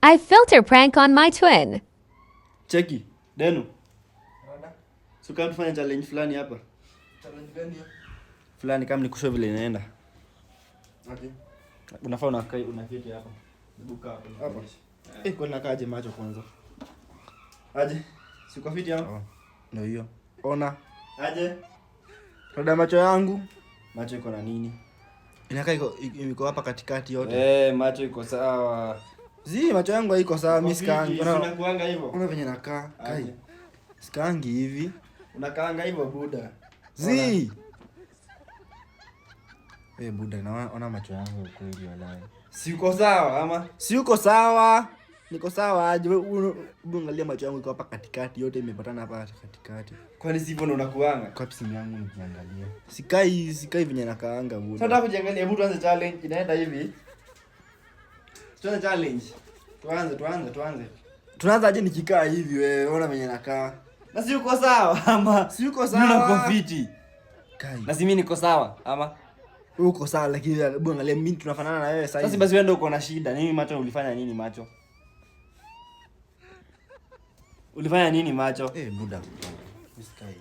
I filter prank on my twin. Cheki, Denu. Suka tufanye challenge fulani hapa. Challenge gani hiyo? Fulani kama nikushow vile inaenda. Okay. Unafaa unakaa unaketi hapa. Buka hapa. Hapa. Kwa nakaje macho kwanza. Aje. Siko fiti hapa. Oh. Ndio hiyo. Ona. Aje. Rada macho yangu. Macho iko na nini? Inakaa iko hapa katikati yote. Macho iko sawa. Macho yangu haiko sawa, mimi sikaangi. Unakuanga hivyo. Una venye nakaa. Kai. Sikaangi hivi. Unakaanga hivyo buda. Buda, naona macho yangu kweli walai. Si uko sawa ama? Si uko sawa. Niko sawa aje. Angalia macho yangu iko hapa katikati yote imepatana hapa katikati. Kwani sivyo ndo unakuanga? Kwa simu yangu nikiangalia. Sikai venye nakaanga buda. Sasa nataka kujiangalia, hebu tuanze challenge. Inaenda hivi. Tuanze challenge. Tuanze. Tunaanza aje nikikaa hivi wewe? Ona venye nakaa. Na si uko sawa ama? Si uko sawa. Mimi niko fiti. Kai. Na si mimi niko sawa ama? Uko sawa lakini hebu angalia mimi tunafanana na wewe sasa. Sasa basi wewe ndio uko na shida. Nini macho ulifanya nini macho? Ulifanya nini macho? Buda. Misikai.